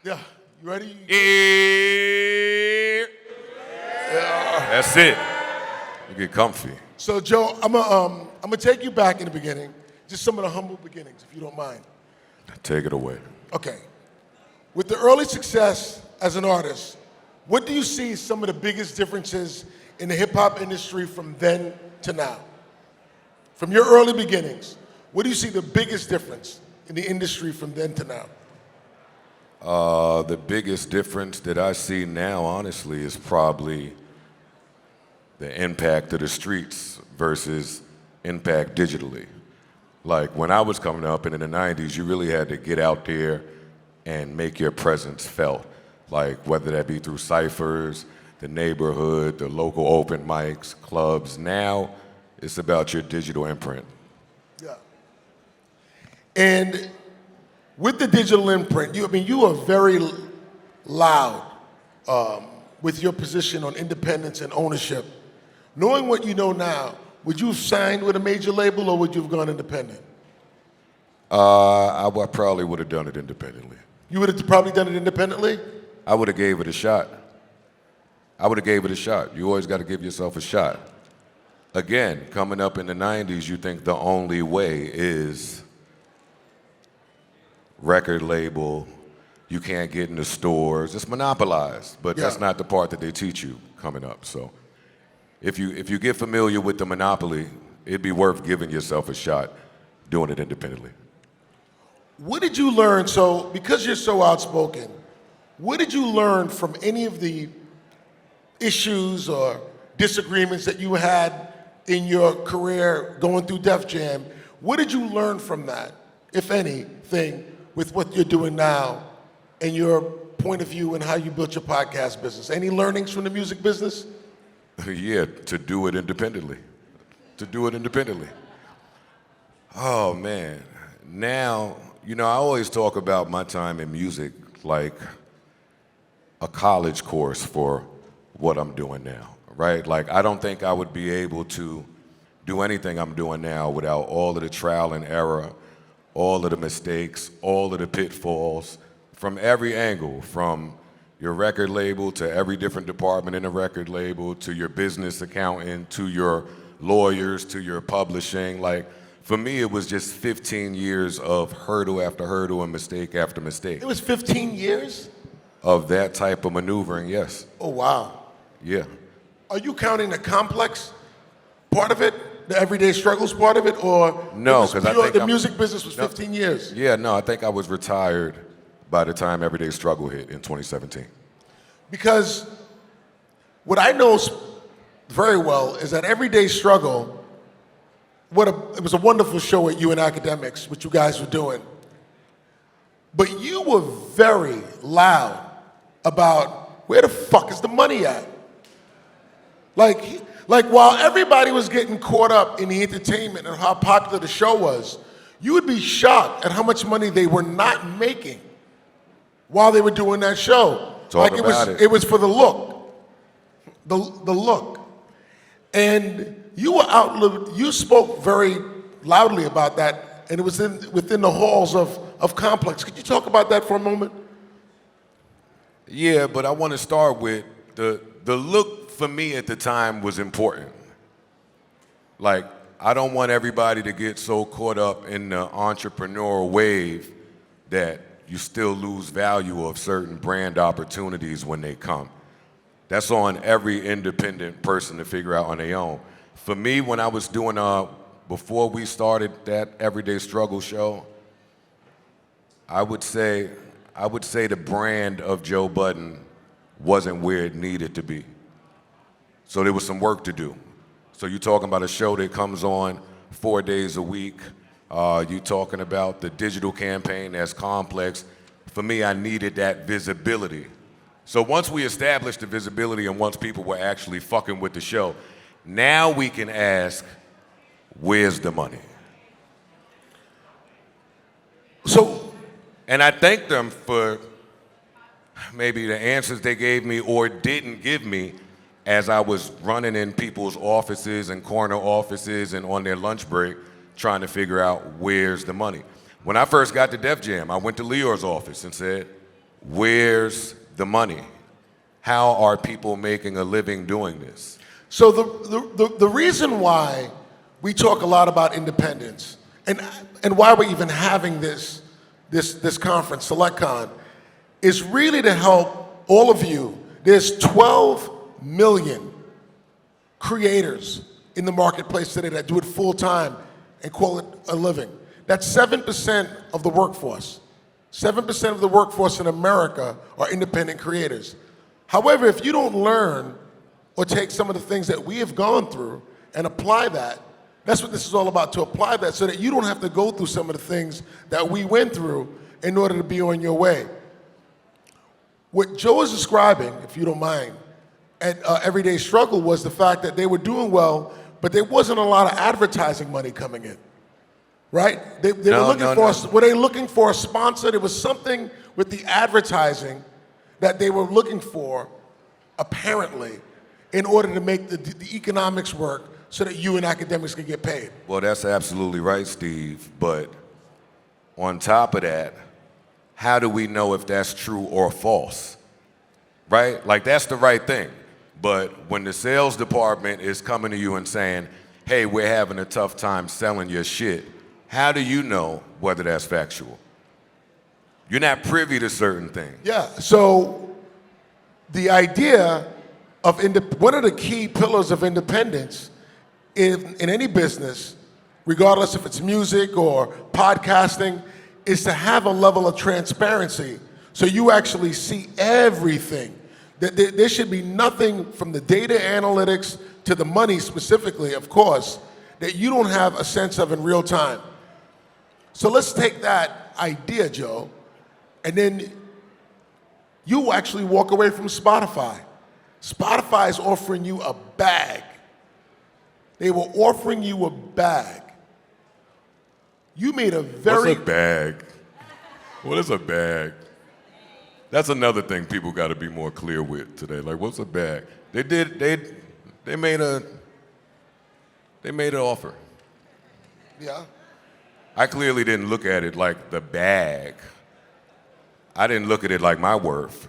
Yeah, you ready? Yeah. That's it. You get comfy. So, Joe, I'm gonna take you back in the beginning, just some of the humble beginnings, if you don't mind. Take it away. Okay. With the early success as an artist, what do you see some of the biggest differences in the hip-hop industry from then to now? From your early beginnings, what do you see the biggest difference in the industry from then to now? The biggest difference that I see now, honestly, is probably the impact of the streets versus impact digitally. Like when I was coming up and in the 90s, you really had to get out there and make your presence felt. Like whether that be through ciphers, the neighborhood, the local open mics, clubs. Now it's about your digital imprint. Yeah. And with the digital imprint, you are very loud with your position on independence and ownership. Knowing what you know now, would you have signed with a major label or would you have gone independent? I probably would have done it independently. You would have probably done it independently? I would have gave it a shot. You always got to give yourself a shot. Again, coming up in the 90s, you think the only way is record label, you can't get in the stores, it's monopolized, but that's not the part that they teach you coming up. So if you get familiar with the monopoly, it'd be worth giving yourself a shot doing it independently. What did you learn, so because you're so outspoken, what did you learn from any of the issues or disagreements that you had in your career going through Def Jam? What did you learn from that, if anything, with what you're doing now and your point of view and how you built your podcast business? Any learnings from the music business? Yeah, to do it independently. Oh, man. Now, I always talk about my time in music like a college course for what I'm doing now, right? Like, I don't think I would be able to do anything I'm doing now without all of the trial and error, all of the mistakes, all of the pitfalls from every angle, from your record label to every different department in the record label, to your business accountant, to your lawyers, to your publishing. Like, for me, it was just 15 years of hurdle after hurdle and mistake after mistake. It was 15 years? Of that type of maneuvering, yes. Oh, wow. Yeah. Are you counting the complex part of it, the everyday struggles part of it, or no? Because I think the music business was 15 years? Yeah, no, I think I was retired by the time Everyday Struggle hit in 2017. Because what I know very well is that Everyday Struggle, it was a wonderful show at UN Academics, what you guys were doing. But you were very loud about where the fuck is the money at? Like while everybody was getting caught up in the entertainment and how popular the show was, you would be shocked at how much money they were not making while they were doing that show. It was for the look. The look. And you spoke very loudly about that, and it was within the halls of Complex. Could you talk about that for a moment? Yeah, but I want to start with the look for me at the time was important. Like, I don't want everybody to get so caught up in the entrepreneurial wave that you still lose value of certain brand opportunities when they come. That's on every independent person to figure out on their own. For me, when I was doing, before we started that Everyday Struggle show, I would say the brand of Joe Budden wasn't where it needed to be. So there was some work to do. So you're talking about a show that comes on 4 days a week. You're talking about the digital campaign that's complex. For me, I needed that visibility. So once we established the visibility and once people were actually fucking with the show, now we can ask, where's the money? And I thank them for maybe the answers they gave me or didn't give me as I was running in people's offices and corner offices and on their lunch break trying to figure out where's the money. When I first got to Def Jam, I went to Leor's office and said, Where's the money? How are people making a living doing this? So the reason why we talk a lot about independence and why we're even having this conference, SelectCon, is really to help all of you. There's 12 million creators in the marketplace today that do it full time and call it a living. That's 7% of the workforce. 7% of the workforce in America are independent creators. However, if you don't learn or take some of the things that we have gone through and apply that, that's what this is all about, to apply that so that you don't have to go through some of the things that we went through in order to be on your way. What Joe is describing, if you don't mind, at Everyday Struggle was the fact that they were doing well, but there wasn't a lot of advertising money coming in, right? They were looking for a sponsor. There was something with the advertising that they were looking for, apparently, in order to make the economics work so that you and academics can get paid. Well, that's absolutely right, Steve. But on top of that, how do we know if that's true or false? Right? Like, that's the right thing. But when the sales department is coming to you and saying, hey, we're having a tough time selling your shit, how do you know whether that's factual? You're not privy to certain things. Yeah, so the idea of one of the key pillars of independence in any business, regardless if it's music or podcasting, is to have a level of transparency so you actually see everything. There should be nothing from the data analytics to the money specifically, of course, that you don't have a sense of in real time. So let's take that idea, Joe, and then you actually walk away from Spotify. Spotify is offering you a bag. They were offering you a bag. You made a very... What's a bag? What is a bag? That's another thing people got to be more clear with today. Like, what's a bag? They made an offer. Yeah. I clearly didn't look at it like the bag. I didn't look at it like my worth.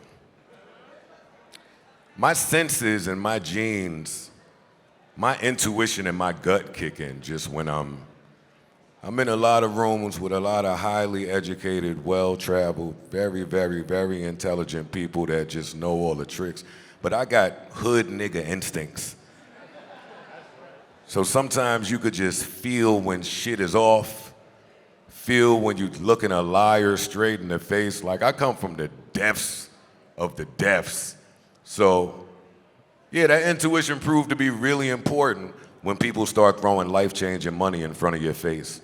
My senses and my genes, my intuition and my gut kick in just when I'm in a lot of rooms with a lot of highly educated, well-traveled, very, very, very intelligent people that just know all the tricks. But I got hood nigga instincts. So sometimes you could just feel when shit is off, feel when you looking a liar straight in the face. Like, I come from the depths of the depths. So, yeah, that intuition proved to be really important when people start throwing life-changing money in front of your face.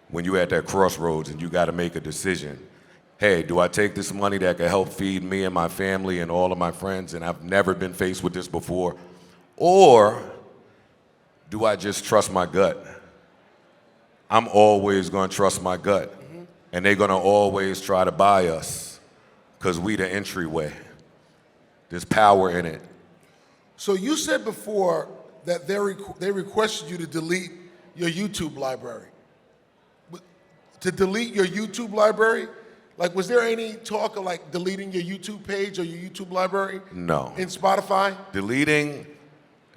When you're at that crossroads and you got to make a decision. Hey, do I take this money that can help feed me and my family and all of my friends, and I've never been faced with this before? Or do I just trust my gut? I'm always going to trust my gut. And they're going to always try to buy us because we the entryway. There's power in it. So you said before that they requested you to delete your YouTube library. To delete your YouTube library? Like, was there any talk of like deleting your YouTube page or your YouTube library? No. In Spotify? Deleting?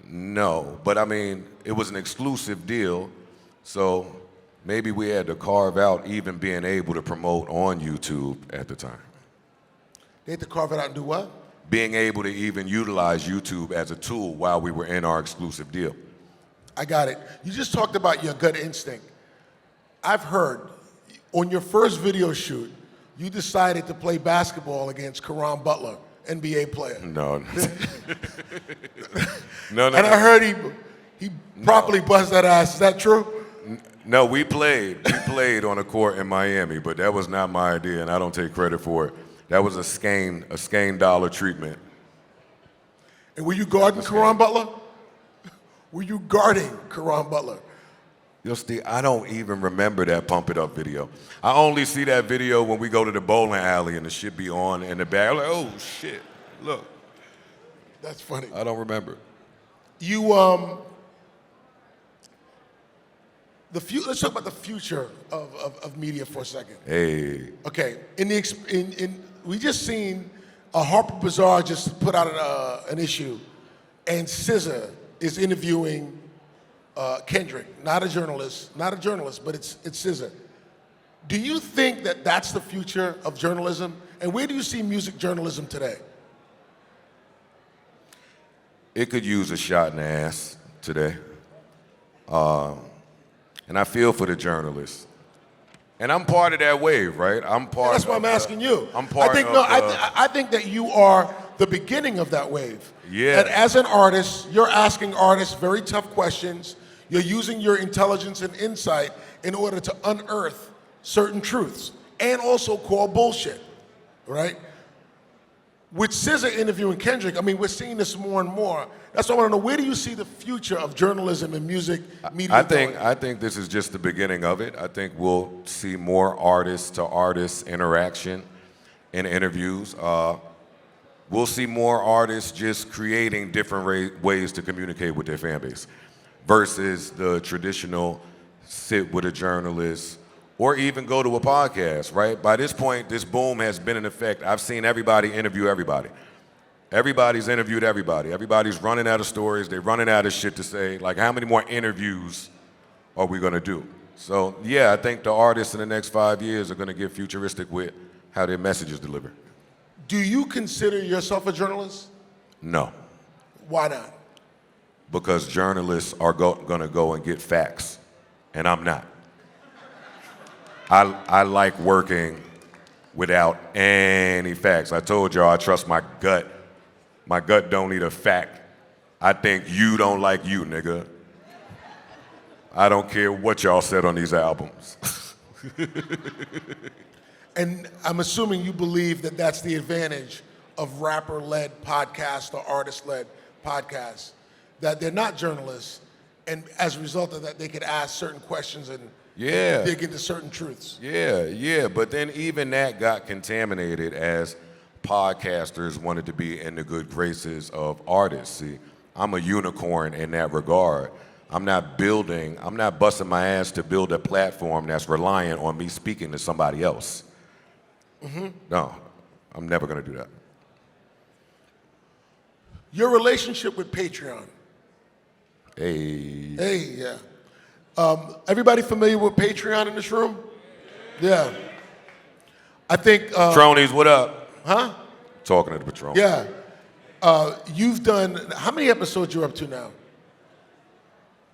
No. But I mean, it was an exclusive deal, so maybe we had to carve out even being able to promote on YouTube at the time. They had to carve it out and do what? Being able to even utilize YouTube as a tool while we were in our exclusive deal. I got it. You just talked about your gut instinct. I've heard on your first video shoot, you decided to play basketball against Caron Butler, NBA player. No. No. And I heard he properly buzzed that ass. Is that true? No, we played on a court in Miami, but that was not my idea, and I don't take credit for it. That was a Skane dollar treatment. And were you guarding Caron Butler? Were you guarding Caron Butler? Yo, Steve, I don't even remember that Pump It Up video. I only see that video when we go to the bowling alley and the shit be on in the back. I'm like, oh shit, look. That's funny. I don't remember. You let's talk about the future of media for a second. Hey. Okay, we just seen Harper Bazaar just put out an issue, and SZA is interviewing Kendrick, not a journalist, but it's SZA. Do you think that that's the future of journalism? And where do you see music journalism today? It could use a shot in the ass today. And I feel for the journalists. And I'm part of that wave, right? That's why I'm asking you. I'm part I think that you are the beginning of that wave. Yeah. And as an artist, you're asking artists very tough questions. You're using your intelligence and insight in order to unearth certain truths and also call bullshit, right? With SZA interviewing Kendrick, I mean, we're seeing this more and more. That's why I want to know, where do you see the future of journalism and music media going? I think this is just the beginning of it. I think we'll see more artist-to-artist interaction in interviews. We'll see more artists just creating different ways to communicate with their fan base versus the traditional sit with a journalist or even go to a podcast, right? By this point, this boom has been in effect. I've seen everybody interview everybody. Everybody's interviewed everybody. Everybody's running out of stories. They're running out of shit to say. Like, how many more interviews are we gonna do? So, yeah, I think the artists in the next 5 years are gonna get futuristic with how their message is delivered. Do you consider yourself a journalist? No. Why not? Because journalists are gonna go and get facts, and I'm not. I like working without any facts. I told y'all I trust my gut. My gut don't need a fact. I think you don't like you, nigga. I don't care what y'all said on these albums. And I'm assuming you believe that that's the advantage of rapper-led podcasts or artist-led podcasts, that they're not journalists, and as a result of that, they could ask certain questions and dig into certain truths. Yeah, but then even that got contaminated as podcasters wanted to be in the good graces of artists. See, I'm a unicorn in that regard. I'm not busting my ass to build a platform that's reliant on me speaking to somebody else. Mm-hmm. No, I'm never gonna do that. Your relationship with Patreon. Hey, yeah. Everybody familiar with Patreon in this room? Yeah. I think... Patronies, what up? Huh? Talking to the Patron. Yeah. You've done... How many episodes you up to now?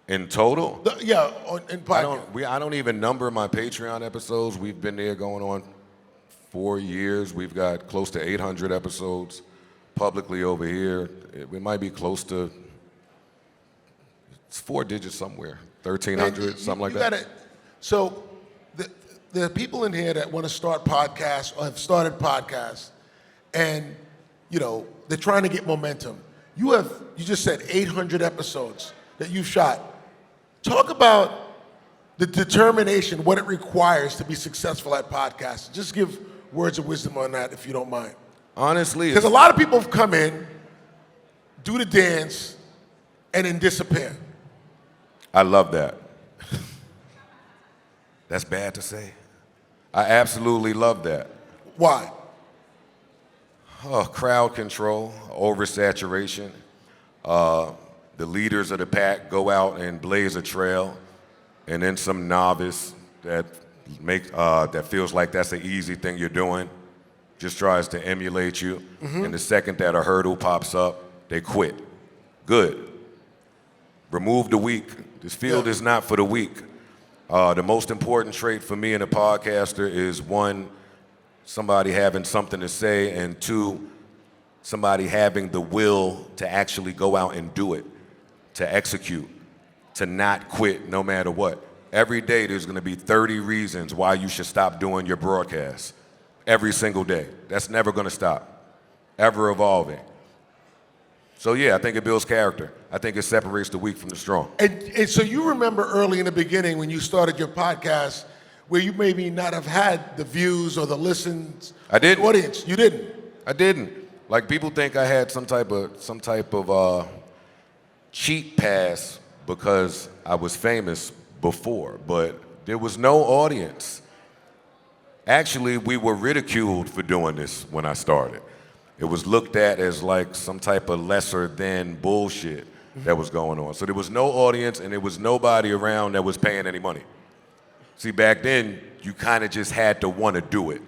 In total? In podcast. I don't even number my Patreon episodes. We've been there going on 4 years. We've got close to 800 episodes publicly over here. We might be close to... It's 4 digits somewhere. 1,300, something like that. So there are people in here that want to start podcasts or have started podcasts, and they're trying to get momentum. You just said 800 episodes that you've shot. Talk about the determination, what it requires to be successful at podcasts. Just give words of wisdom on that, if you don't mind. Honestly, because a lot of people have come in, do the dance, and then disappear. I love that. That's bad to say. I absolutely love that. Why? Crowd control, oversaturation. The leaders of the pack go out and blaze a trail, and then some novice that feels like that's the easy thing you're doing, just tries to emulate you. Mm-hmm. And the second that a hurdle pops up, they quit. Good. Remove the weak. This field is not for the weak. The most important trait for me in a podcaster is 1, somebody having something to say, and 2, somebody having the will to actually go out and do it, to execute, to not quit no matter what. Every day there's gonna be 30 reasons why you should stop doing your broadcast. Every single day. That's never gonna stop. Ever evolving. So yeah, I think it builds character. I think it separates the weak from the strong. And so you remember early in the beginning when you started your podcast where you maybe not have had the views or the listens. I didn't. Audience. You didn't. I didn't. Like, people think I had some type of cheat pass because I was famous before, but there was no audience. Actually, we were ridiculed for doing this when I started. It was looked at as like some type of lesser than bullshit that was going on. So there was no audience and there was nobody around that was paying any money. See, back then, you kind of just had to want to do it.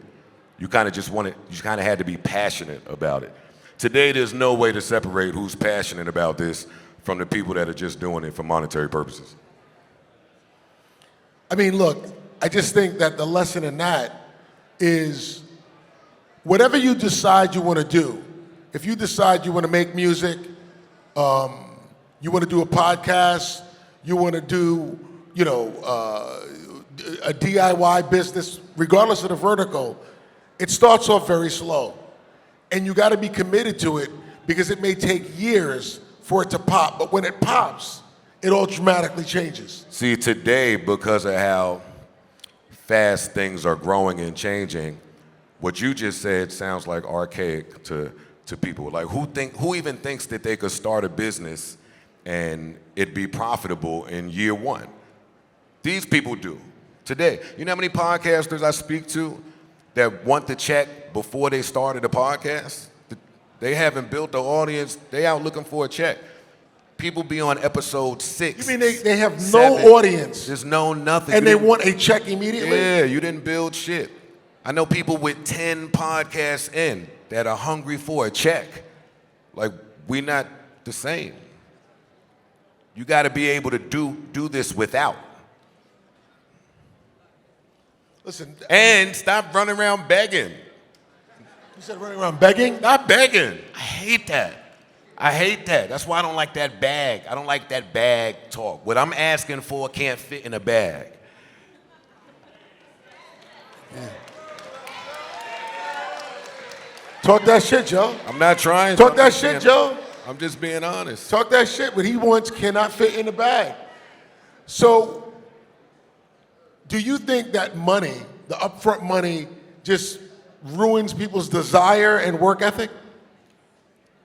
You kind of had to be passionate about it. Today, there's no way to separate who's passionate about this from the people that are just doing it for monetary purposes. I mean, look, I just think that the lesson in that is whatever you decide you want to do, if you decide you want to make music, you want to do a podcast, you want to do, a DIY business, regardless of the vertical, it starts off very slow. And you got to be committed to it because it may take years for it to pop. But when it pops, it all dramatically changes. See, today, because of how fast things are growing and changing, what you just said sounds like archaic to people. Like, who even thinks that they could start a business and it be profitable in year one? These people do. Today, you know how many podcasters I speak to that want the check before they started a podcast? They haven't built the audience. They out looking for a check. People be on episode 6. You mean they have 7. no audience? There's no nothing. And they want a check immediately? Yeah, you didn't build shit. I know people with 10 podcasts in that are hungry for a check. Like, we not the same. You got to be able to do this without. Listen. And stop running around begging. You said running around begging? Not begging. I hate that. That's why I don't like that bag. I don't like that bag talk. What I'm asking for can't fit in a bag. Yeah. Talk that shit, Joe. I'm not trying. Talk that shit, Joe. I'm just being honest. Talk that shit. What he wants cannot fit in a bag. So, do you think that money, the upfront money, just ruins people's desire and work ethic?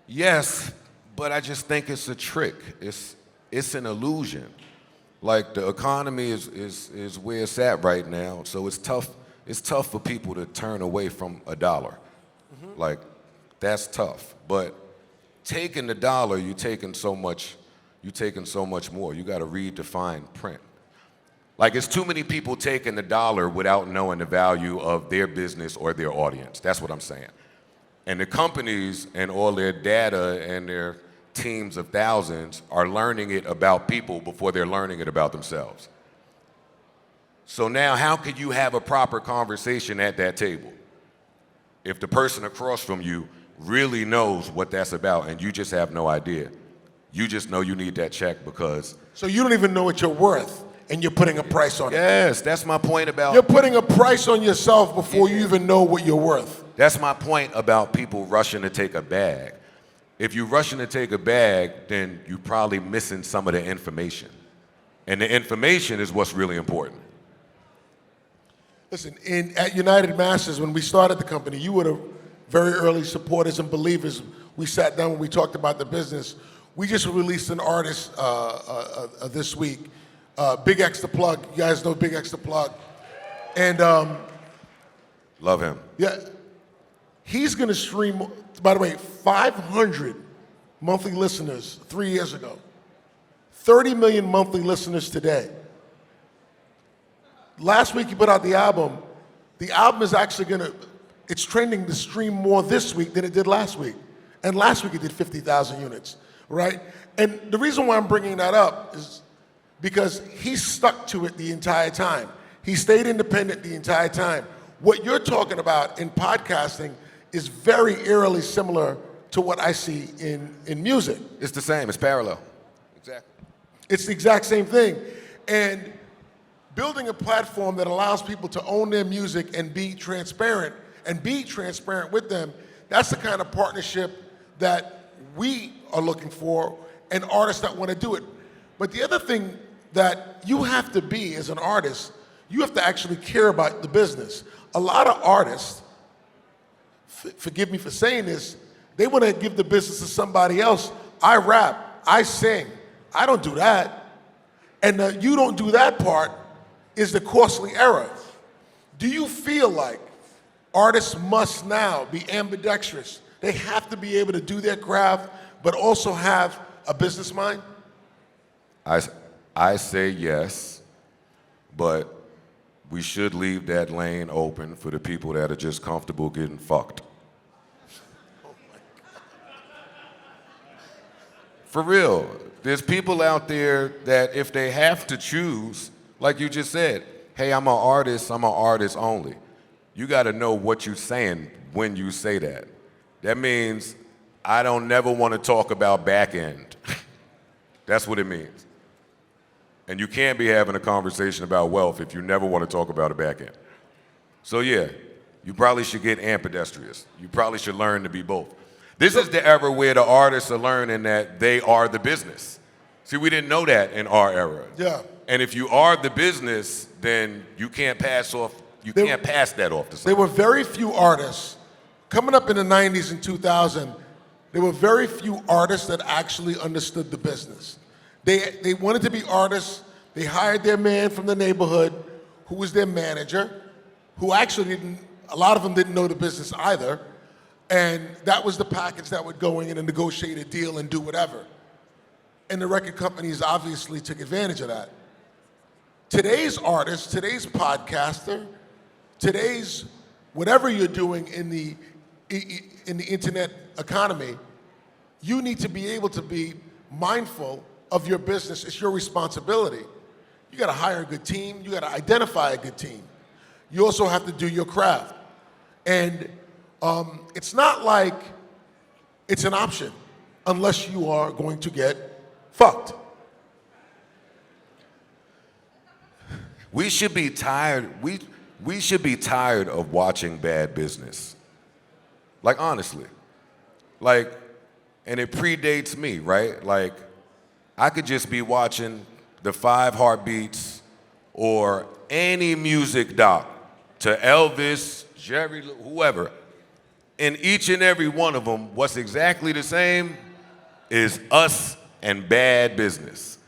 Yes, but I just think it's a trick. It's an illusion. Like, the economy is where it's at right now, so it's tough for people to turn away from a dollar. Mm-hmm. Like, that's tough. But taking the dollar, you're taking so much more. You got to redefine print. Like, it's too many people taking the dollar without knowing the value of their business or their audience. That's what I'm saying. And the companies and all their data and their teams of thousands are learning it about people before they're learning it about themselves. So now, how could you have a proper conversation at that table if the person across from you really knows what that's about and you just have no idea? You just know you need that check because... So you don't even know what you're worth. And you're putting a price on it. Yes, that's my point about... You're putting a price on yourself before you even know what you're worth. That's my point about people rushing to take a bag. If you're rushing to take a bag, then you're probably missing some of the information. And the information is what's really important. Listen, at UnitedMasters, when we started the company, you were the very early supporters and believers. We sat down when we talked about the business. We just released an artist this week. Big X the Plug. You guys know Big X the Plug. And love him. Yeah. He's going to stream, by the way, 500 monthly listeners 3 years ago. 30 million monthly listeners today. Last week he put out the album. The album is actually it's trending to stream more this week than it did last week. And last week it did 50,000 units, right? And the reason why I'm bringing that up is because he stuck to it the entire time. He stayed independent the entire time. What you're talking about in podcasting is very eerily similar to what I see in music. It's the same, it's parallel. Exactly. It's the exact same thing. And building a platform that allows people to own their music and be transparent with them, that's the kind of partnership that we are looking for and artists that want to do it. But the other thing that you have to be as an artist, you have to actually care about the business. A lot of artists, forgive me for saying this, they want to give the business to somebody else. I rap, I sing, I don't do that. And you don't do that part is the costly error. Do you feel like artists must now be ambidextrous? They have to be able to do their craft, but also have a business mind? I say yes, but we should leave that lane open for the people that are just comfortable getting fucked. For real, there's people out there that if they have to choose, like you just said, hey, I'm an artist only. You gotta know what you're saying when you say that. That means I don't never wanna talk about back end. That's what it means. And you can't be having a conversation about wealth if you never wanna talk about a back end. So yeah, you probably should get ambidextrous. You probably should learn to be both. This is the era where the artists are learning that they are the business. See, we didn't know that in our era. Yeah. And if you are the business, then you can't pass that off to someone. There were very few artists, coming up in the 90s and 2000, there were very few artists that actually understood the business. They wanted to be artists. They hired their man from the neighborhood who was their manager, who actually a lot of them didn't know the business either. And that was the package that would go in and negotiate a deal and do whatever. And the record companies obviously took advantage of that. Today's artist, today's podcaster, today's whatever you're doing in the internet economy, you need to be able to be mindful of your business. It's your responsibility. You gotta hire a good team. You gotta identify a good team. You also have to do your craft. And it's not like it's an option unless you are going to get fucked. We should be tired. We should be tired of watching bad business. Like honestly. Like, and it predates me, right? Like, I could just be watching the 5 Heartbeats or any music doc to Elvis, Jerry, whoever. In each and every one of them, what's exactly the same is us and bad business.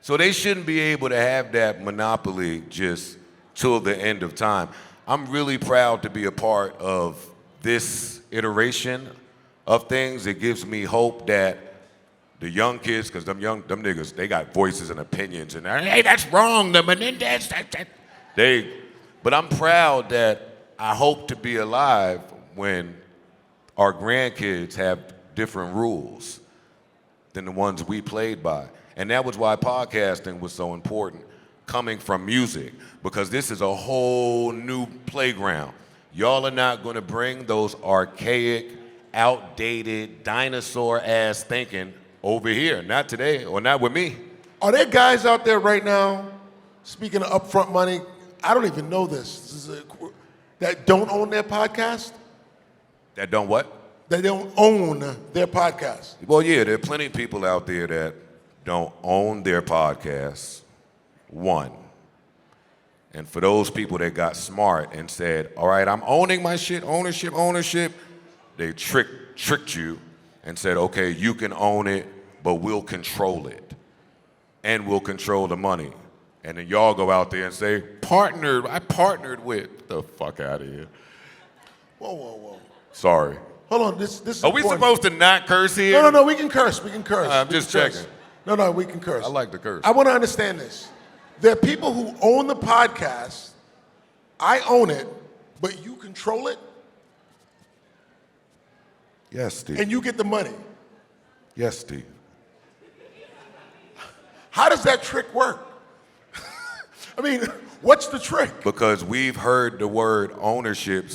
So they shouldn't be able to have that monopoly just till the end of time. I'm really proud to be a part of this iteration of things. It gives me hope that the young kids, because them niggas, they got voices and opinions, and hey, that's wrong, the Menendez, but I'm proud that I hope to be alive when our grandkids have different rules than the ones we played by. And that was why podcasting was so important, coming from music, because this is a whole new playground. Y'all are not gonna bring those archaic, outdated, dinosaur-ass thinking over here. Not today, or not with me. Are there guys out there right now, speaking of upfront money, I don't even know this, that don't own their podcast? That don't what? They don't own their podcast. Well, yeah, there are plenty of people out there that don't own their podcasts, one. And for those people that got smart and said, all right, I'm owning my shit, ownership, they tricked you and said, okay, you can own it, but we'll control it. And we'll control the money. And then y'all go out there and say, I partnered with, get the fuck out of here. Whoa. Sorry. Hold on, this is Are we important. supposed to not curse here? No, we can curse. I'm just checking. No, we can curse. I like to curse. I want to understand this. There are people who own the podcast. I own it, but you control it, Yes, Steve. and you get the money. Yes, Steve. How does that trick work? I mean, what's the trick? Because we've heard the word ownership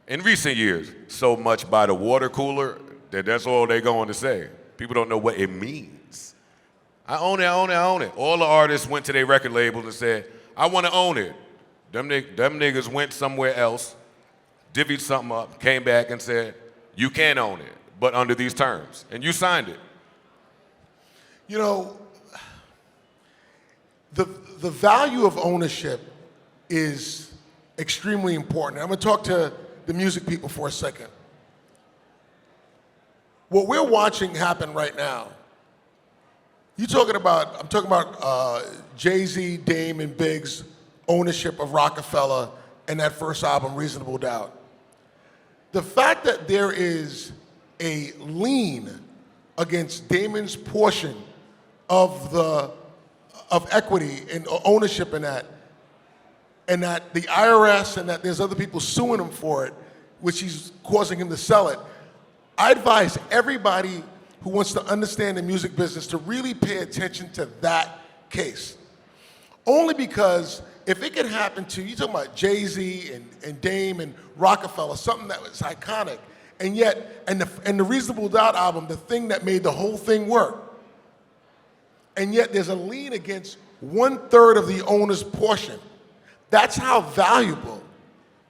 in recent years so much by the water cooler that's all they're going to say. People don't know what it means. I own it. All the artists went to their record label and said, I want to own it. Them niggas went somewhere else, divvied something up, came back and said, you can own it, but under these terms. And you signed it. You know, the value of ownership is extremely important. I'm going to talk to the music people for a second. What we're watching happen right now, I'm talking about Jay-Z, Dame, and Big's ownership of Rockefeller and that first album, Reasonable Doubt. The fact that there is a lien against Damon's portion of equity and ownership in that, and that the IRS and that there's other people suing him for it, which he's causing him to sell it. I advise everybody who wants to understand the music business to really pay attention to that case. Only because if it could happen to, you talking about Jay-Z and Dame and Rockefeller, something that was iconic, and yet, and the Reasonable Doubt album, the thing that made the whole thing work, and yet there's a lien against 1/3 of the owner's portion. That's how valuable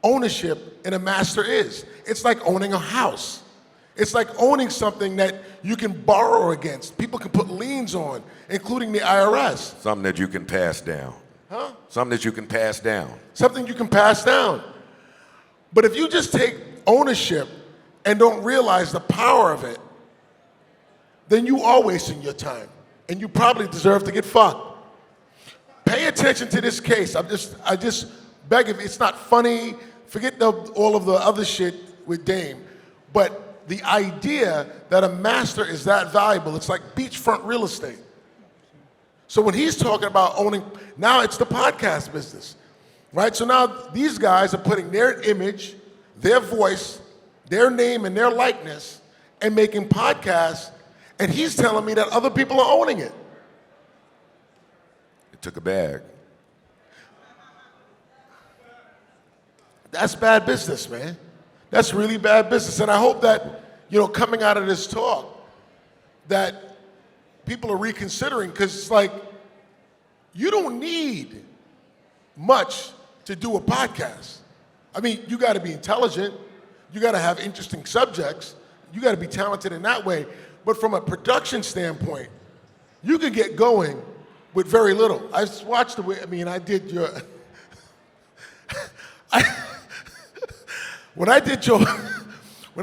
ownership in a master is. It's like owning a house. It's like owning something that you can borrow against. People can put liens on, including the IRS. Something that you can pass down. Huh? Something that you can pass down. Something you can pass down. But if you just take ownership and don't realize the power of it, then you are wasting your time. And you probably deserve to get fucked. Pay attention to this case. I just beg if it's not funny, forget all of the other shit with Dame. But the idea that a master is that valuable, it's like beachfront real estate. So when he's talking about owning, now it's the podcast business, right? So now these guys are putting their image, their voice, their name, and their likeness, and making podcasts, and he's telling me that other people are owning it. It took a bag. That's bad business, man. That's really bad business. And I hope that, coming out of this talk, that people are reconsidering, because it's like, you don't need much to do a podcast. I mean, you got to be intelligent. You got to have interesting subjects. You got to be talented in that way. But from a production standpoint, you can get going with very little. I just watched the way, I did your, when I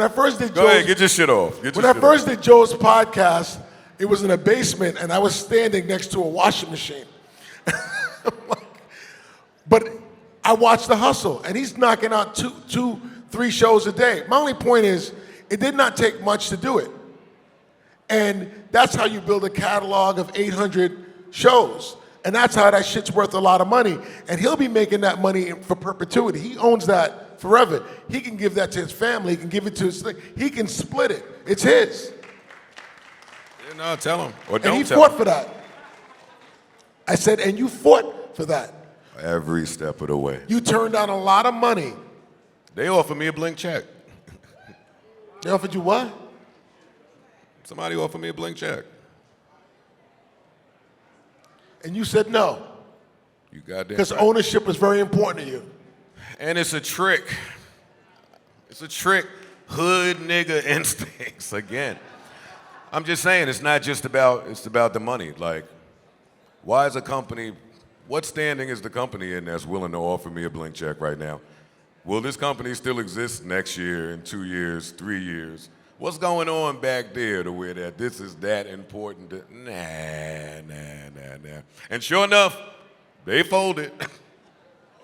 first did Go ahead, get your shit off. When I first did Joe's podcast, it was in a basement and I was standing next to a washing machine. But I watched the hustle and he's knocking out two, 3 shows a day. My only point is, it did not take much to do it. And that's how you build a catalog of 800 shows. And that's how that shit's worth a lot of money. And he'll be making that money for perpetuity. He owns that forever. He can give that to his family. He can give it to his thing. He can split it. It's his. Yeah, no, tell him. Or don't and he tell fought him. for that. I said, and you fought for that. Every step of the way. You turned down a lot of money. They offered me a blank check. They offered you what? Somebody offered me a blank check. And you said no. You goddamn Because right. ownership was very important to you. And it's a trick. It's a trick. Hood nigga instincts again. I'm just saying, it's not just about, it's about the money. Like, why is a company, what standing is the company in that's willing to offer me a blank check right now? Will this company still exist next year, in 2 years, 3 years? What's going on back there to where that this is that important? Nah. And sure enough, they folded.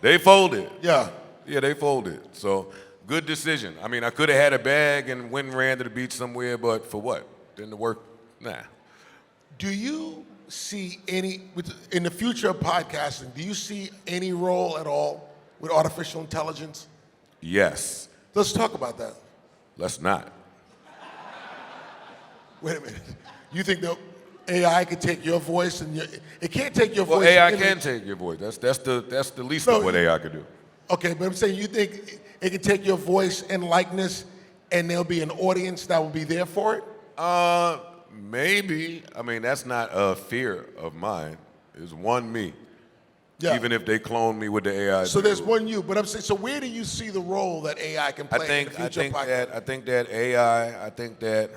They folded. Yeah. Yeah, they folded. So, good decision. I mean, I could have had a bag and went and ran to the beach somewhere, but for what? Didn't it work? Nah. Do you see in the future of podcasting, do you see any role at all with artificial intelligence? Yes. Let's talk about that. Let's not. Wait a minute. You think that AI could take your voice and it can't take your Well, voice? AI can take your voice. That's the least of what AI could do. Okay, but I'm saying you think it can take your voice and likeness and there'll be an audience that will be there for it? Maybe. I mean, that's not a fear of mine. It's one me. Yeah. Even if they clone me with the AI. So there's one you, but I'm saying, so where do you see the role that AI can play in the future of podcasting? I think that AI, I think that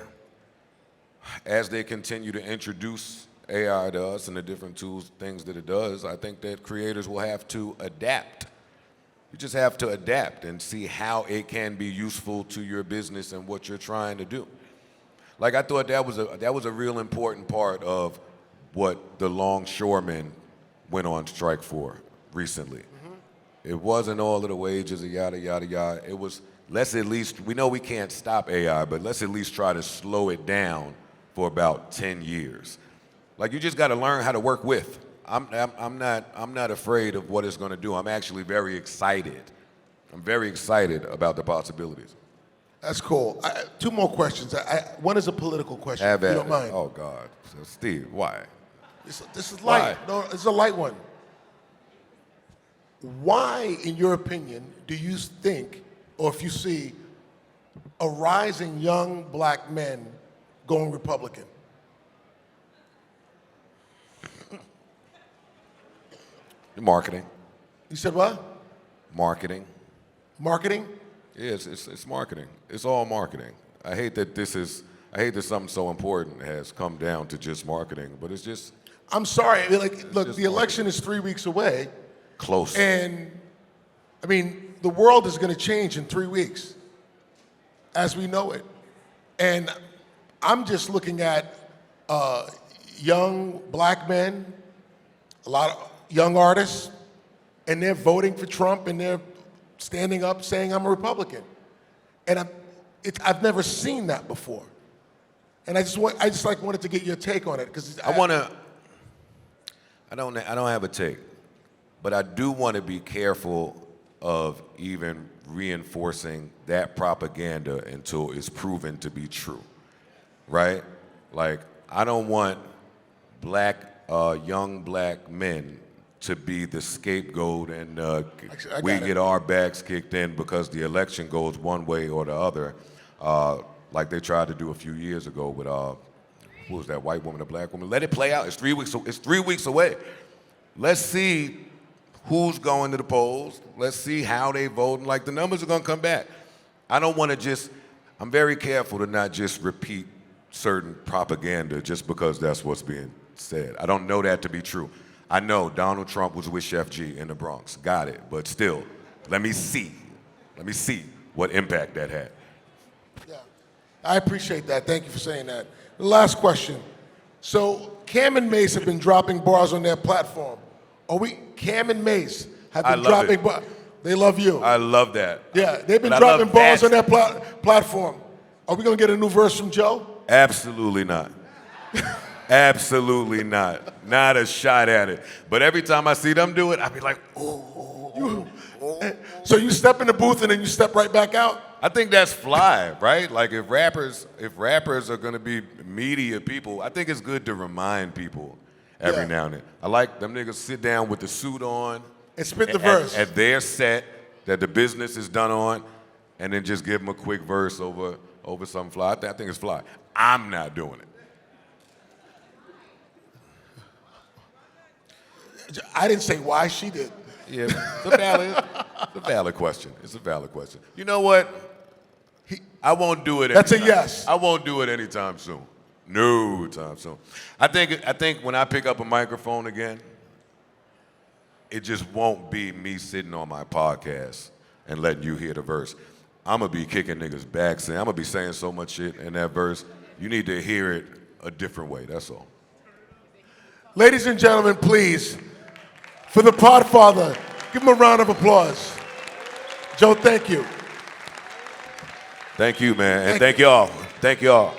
as they continue to introduce AI to us and the different tools, things that it does, I think that creators will have to adapt. You just have to adapt and see how it can be useful to your business and what you're trying to do. Like, I thought that was a real important part of what the longshoremen went on strike for recently. It wasn't all of the wages, yada, yada, yada. It was, let's at least, we know we can't stop AI, but let's at least try to slow it down for about 10 years. Like, you just got to learn how to work with. I'm not afraid of what it's going to do. I'm actually very excited. I'm very excited about the possibilities. That's cool. Two more questions. One is a political question, Have if you at don't it. mind. Oh, God. So, Steve, why? This is light. Why? No, it's a light one. Why, in your opinion, do you think, or if you see, a rise in young black men going Republican? Marketing. You said what? Marketing. Marketing? Yeah, it's marketing. It's all marketing. I hate that something so important has come down to just marketing, but it's just. I'm sorry. Look, the election is 3 weeks away. Close. And, I mean, the world is going to change in 3 weeks, as we know it. And I'm just looking at young black men, a lot of young artists, and they're voting for Trump, and they're standing up saying, I'm a Republican. And I've never seen that before. And I just wanted to get your take on it, because I don't have a take, but I do want to be careful of even reinforcing that propaganda until it's proven to be true, right? Like, I don't want young black men to be the scapegoat and we get our backs kicked in because the election goes one way or the other, like they tried to do a few years ago with who was that, white woman, a black woman? Let it play out. It's 3 weeks. It's 3 weeks away. Let's see who's going to the polls. Let's see how they vote. And, like, the numbers are going to come back. I don't want to I'm very careful to not just repeat certain propaganda just because that's what's being said. I don't know that to be true. I know Donald Trump was with Chef G in the Bronx. Got it. But still, let me see what impact that had. Yeah, I appreciate that. Thank you for saying that. The last question. So Cam and Mace have been dropping bars on their platform. Cam and Mace have been dropping bars. They love you. I love that. Yeah, they've been dropping bars on their platform. Are we going to get a new verse from Joe? Absolutely not. Absolutely not. Not a shot at it. But every time I see them do it, I be like, oh. So you step in the booth and then you step right back out? I think that's fly, right? Like, if rappers are gonna be media people, I think it's good to remind people every now and then. I like them niggas sit down with the suit on and spit the verse at their set that the business is done on, and then just give them a quick verse over something fly. I think it's fly. I'm not doing it. I didn't say why, she did. Yeah, it's a valid question. It's a valid question. You know what? I won't do it. That's a yes. I won't do it anytime soon. No time soon. I think when I pick up a microphone again, it just won't be me sitting on my podcast and letting you hear the verse. I'm gonna be kicking niggas' backs, and I'm gonna be saying so much shit in that verse. You need to hear it a different way. That's all. Ladies and gentlemen, please, for the Podfather, give him a round of applause. Joe, thank you. Thank you, man, and thank y'all. Thank y'all.